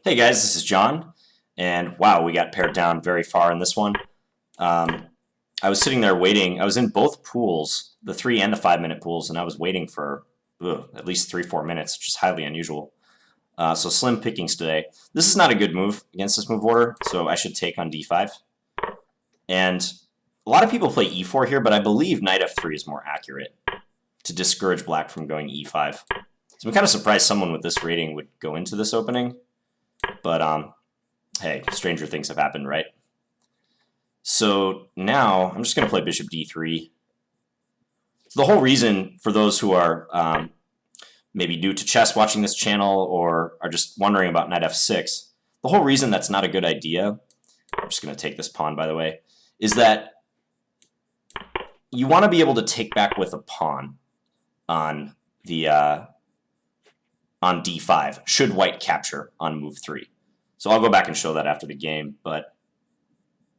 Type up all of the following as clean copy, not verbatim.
Hey guys, this is John, and wow, we got pared down very far in this one. I was sitting there waiting. I was in both pools, the 3 and the 5 minute pools, and I was waiting for at least 3-4 minutes, which is highly unusual. So slim pickings today. This is not a good move against this move order, so I should take on d5. And a lot of people play e4 here, but I believe knight f3 is more accurate to discourage black from going e5. So I'm kind of surprised someone with this rating would go into this opening. But, hey, stranger things have happened, right? So now I'm just going to play bishop d3. So the whole reason for those who are maybe new to chess watching this channel or are just wondering about knight f6, the whole reason that's not a good idea, I'm just going to take this pawn, by the way, is that you want to be able to take back with a pawn on the on d5, should white capture on move 3. So I'll go back and show that after the game, but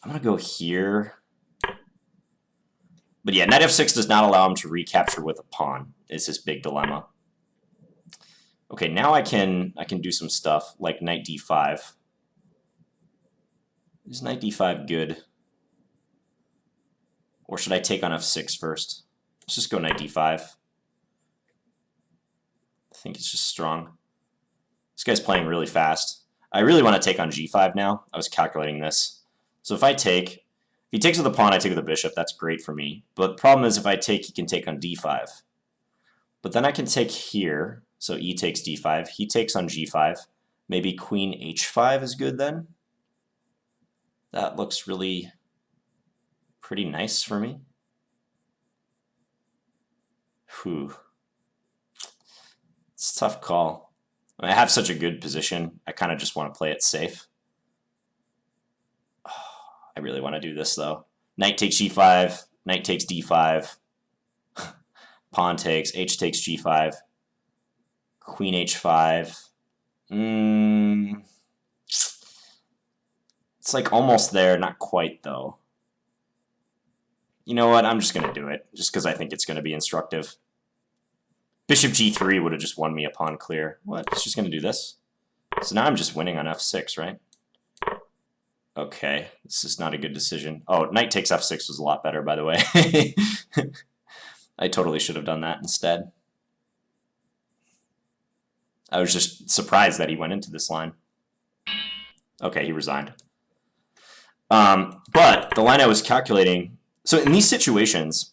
I'm going to go here. But yeah, knight f6 does not allow him to recapture with a pawn, is his big dilemma. Okay, now I can do some stuff like knight d5. Is knight d5 good? Or should I take on f6 first? Let's just go knight d5. I think it's just strong. This guy's playing really fast. I really want to take on g5 now. I was calculating this. So if he takes with the pawn, I take with the bishop. That's great for me. But the problem is if I take, he can take on d5. But then I can take here. So e takes d5. He takes on g5. Maybe queen h5 is good then. That looks really pretty nice for me. Whew. It's a tough call. I have such a good position. I kind of just want to play it safe. Oh, I really want to do this though. Knight takes g5. Knight takes d5. Pawn takes. H takes g5. Queen h5. It's like almost there. Not quite though. You know what? I'm just going to do it. Just because I think it's going to be instructive. Bishop g3 would have just won me a pawn clear. What? It's just going to do this? So now I'm just winning on f6, right? Okay, this is not a good decision. Oh, knight takes f6 was a lot better, by the way. I totally should have done that instead. I was just surprised that he went into this line. Okay, he resigned. But the line I was calculating... So in these situations...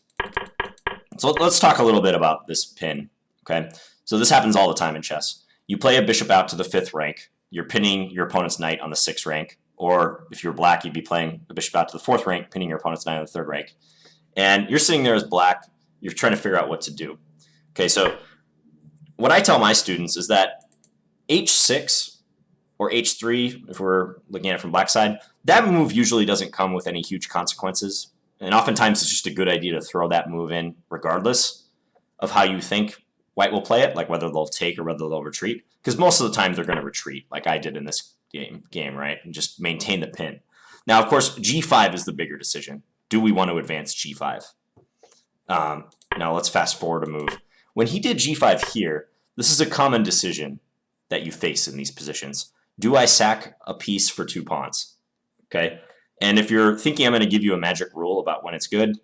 So let's talk a little bit about this pin. Okay, so this happens all the time in chess. You play a bishop out to the 5th rank. You're pinning your opponent's knight on the 6th rank. Or if you're black, you'd be playing a bishop out to the 4th rank, pinning your opponent's knight on the 3rd rank. And you're sitting there as black. You're trying to figure out what to do. Okay, so what I tell my students is that h6 or h3, if we're looking at it from black side, that move usually doesn't come with any huge consequences. And oftentimes it's just a good idea to throw that move in regardless of how you think white will play it, like whether they'll take or whether they'll retreat. Because most of the time they're going to retreat, like I did in this game, right? And just maintain the pin. Now, of course, g5 is the bigger decision. Do we want to advance g5? Now let's fast forward a move. When he did g5 here, this is a common decision that you face in these positions. Do I sack a piece for 2 pawns? Okay. And if you're thinking I'm going to give you a magic rule about when it's good,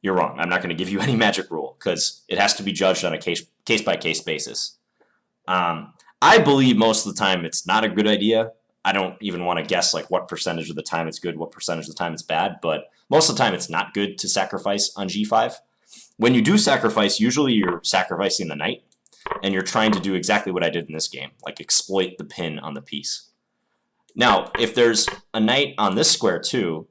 you're wrong. I'm not going to give you any magic rule because it has to be judged on a case-by-case basis. I believe most of the time it's not a good idea. I don't even want to guess like what percentage of the time it's good, what percentage of the time it's bad, but most of the time it's not good to sacrifice on g5. When you do sacrifice, usually you're sacrificing the knight, and you're trying to do exactly what I did in this game, like exploit the pin on the piece. Now, if there's a knight on this square too,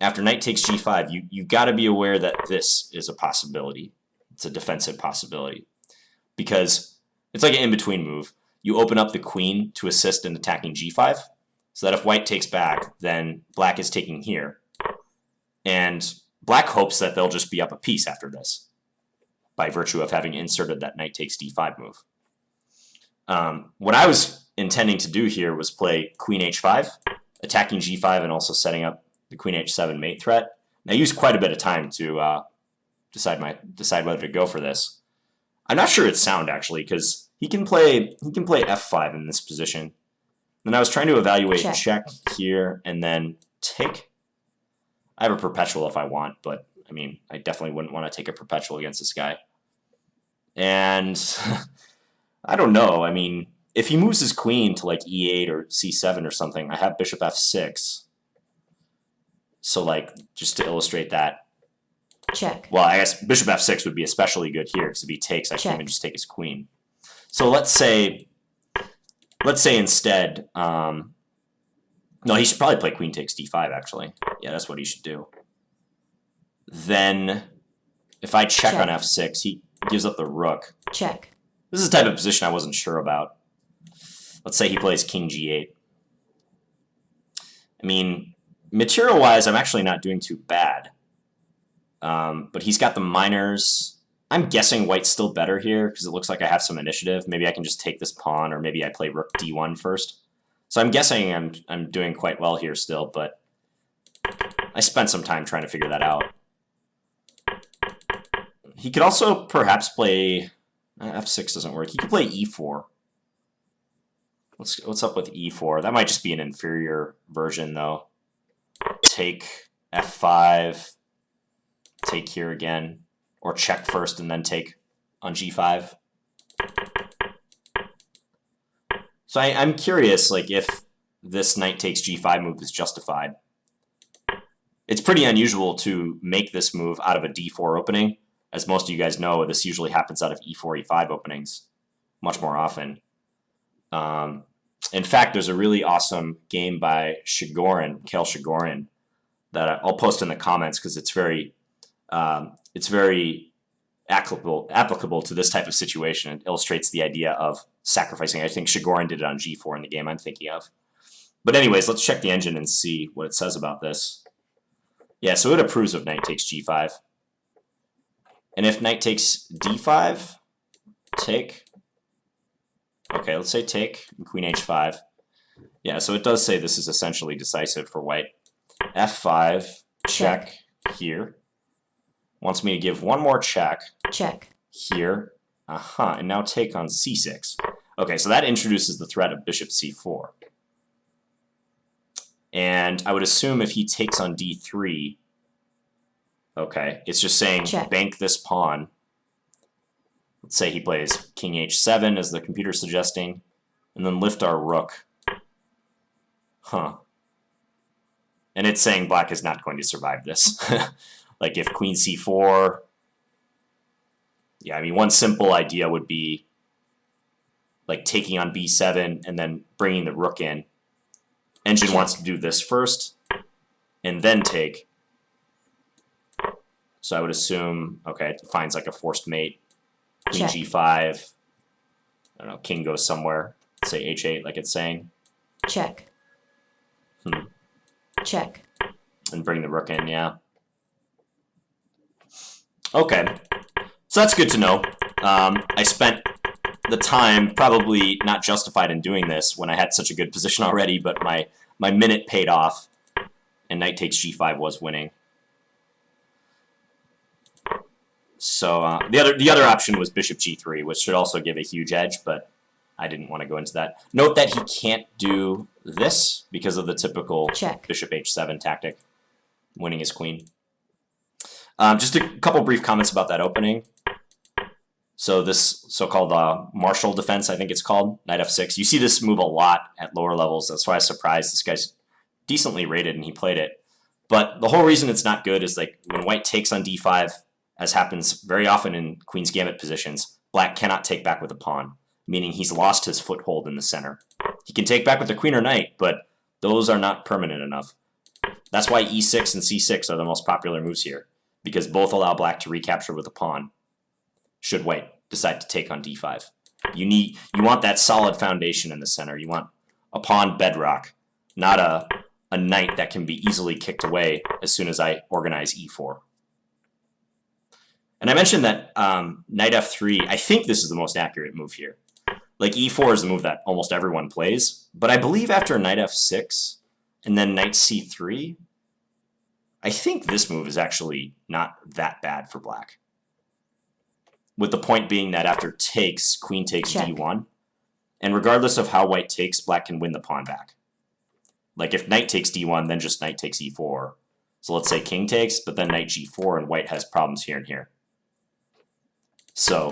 after knight takes g5, you got to be aware that this is a possibility. It's a defensive possibility. Because it's like an in-between move. You open up the queen to assist in attacking g5, so that if white takes back, then black is taking here. And black hopes that they'll just be up a piece after this, by virtue of having inserted that knight takes d5 move. What I was intending to do here was play queen h5, attacking g5 and also setting up the queen h7 mate threat. And I used quite a bit of time to decide whether to go for this. I'm not sure it's sound actually, because he can play f5 in this position. Then I was trying to evaluate Check. check here and then take. I have a perpetual if I want, but I mean, I definitely wouldn't want to take a perpetual against this guy. And I don't know. I mean, if he moves his queen to like e8 or c7 or something, I have bishop f6. So like, just to illustrate that. Check. Well, I guess bishop f6 would be especially good here because if he takes, I can't even just take his queen. So let's say instead, no, he should probably play queen takes d5, actually. Yeah, that's what he should do. Then, if I check on f6, he gives up the rook. Check. This is the type of position I wasn't sure about. Let's say he plays king g8. I mean, material-wise, I'm actually not doing too bad. But he's got the minors. I'm guessing white's still better here because it looks like I have some initiative. Maybe I can just take this pawn, or maybe I play rook d1 first. So I'm guessing I'm doing quite well here still, but I spent some time trying to figure that out. He could also perhaps play f6 doesn't work. He could play e4. What's up with e4? That might just be an inferior version though. Take f5. Take here again, or check first and then take on g5. So I'm curious, like, if this knight takes g5 move is justified. It's pretty unusual to make this move out of a d4 opening. As most of you guys know, this usually happens out of e4, e5 openings much more often. In fact, there's a really awesome game by Chigorin, Mikhail Chigorin, that I'll post in the comments because it's very applicable to this type of situation. It illustrates the idea of sacrificing. I think Chigorin did it on g4 in the game I'm thinking of. But anyways, let's check the engine and see what it says about this. Yeah, so it approves of knight takes g5. And if knight takes d5, take. Okay, let's say take, and queen h5. Yeah, so it does say this is essentially decisive for white. f5, check here. Wants me to give one more check. Check. Here. And now take on c6. Okay, so that introduces the threat of bishop c4. And I would assume if he takes on d3, okay, it's just saying bank this pawn. Let's say he plays king h7 as the computer's suggesting, and then lift our rook. And it's saying black is not going to survive this. Like if queen c4, yeah, I mean, one simple idea would be like taking on b7 and then bringing the rook in. Engine wants to do this first and then take. So I would assume, okay, it finds like a forced mate. Queen g5. I don't know, king goes somewhere. Say h8 like it's saying. Check. Check. And bring the rook in, yeah. Okay, so that's good to know. I spent the time probably not justified in doing this when I had such a good position already, but my minute paid off, and knight takes g5 was winning. So the other option was bishop g3, which should also give a huge edge, but I didn't want to go into that. Note that he can't do this because of the typical bishop h7 tactic, winning his queen. Just a couple brief comments about that opening. So this so-called Marshall defense, I think it's called, knight f6. You see this move a lot at lower levels. That's why I was surprised. This guy's decently rated and he played it. But the whole reason it's not good is like when white takes on d5, as happens very often in Queen's Gambit positions, black cannot take back with a pawn, meaning he's lost his foothold in the center. He can take back with the queen or knight, but those are not permanent enough. That's why e6 and c6 are the most popular moves here, because both allow black to recapture with a pawn, should white decide to take on d5. You want that solid foundation in the center. You want a pawn bedrock, not a knight that can be easily kicked away as soon as I organize e4. And I mentioned that knight f3, I think this is the most accurate move here. Like e4 is the move that almost everyone plays, but I believe after knight f6 and then knight c3, I think this move is actually not that bad for black. With the point being that after takes, queen takes d1, And regardless of how white takes, black can win the pawn back. Like if knight takes d1, then just knight takes e4. So let's say king takes, but then knight g4, and white has problems here and here. So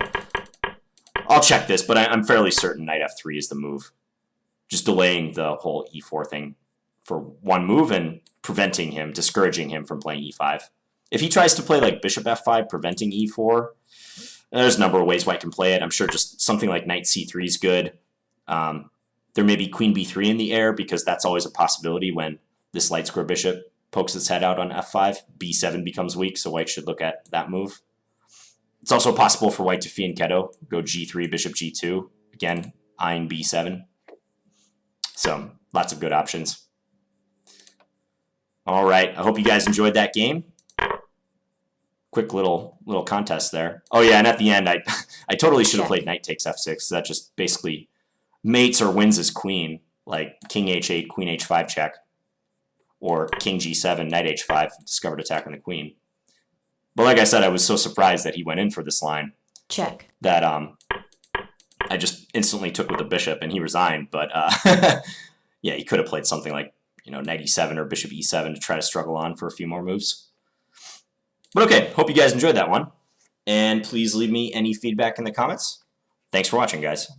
I'll check this, but I'm fairly certain knight f3 is the move. Just delaying the whole e4 thing for one move and preventing him, discouraging him from playing e5. If he tries to play like bishop f5, preventing e4, there's a number of ways white can play it. I'm sure just something like knight c3 is good. There may be queen b3 in the air, because that's always a possibility when this light square bishop pokes its head out on f5. b7 becomes weak, so white should look at that move. It's also possible for white to fianchetto, go g3, bishop g2, again, eyeing b7. So lots of good options. All right, I hope you guys enjoyed that game. Quick little contest there. Oh yeah, and at the end, I totally should have played knight takes f6. That just basically mates or wins his queen, like king h8, queen h5 check, or king g7, knight h5, discovered attack on the queen. But like I said, I was so surprised that he went in for this line. Check. That I just instantly took with the bishop, and he resigned. But yeah, he could have played something like knight e7 or bishop e7 to try to struggle on for a few more moves. But okay, hope you guys enjoyed that one. And please leave me any feedback in the comments. Thanks for watching, guys.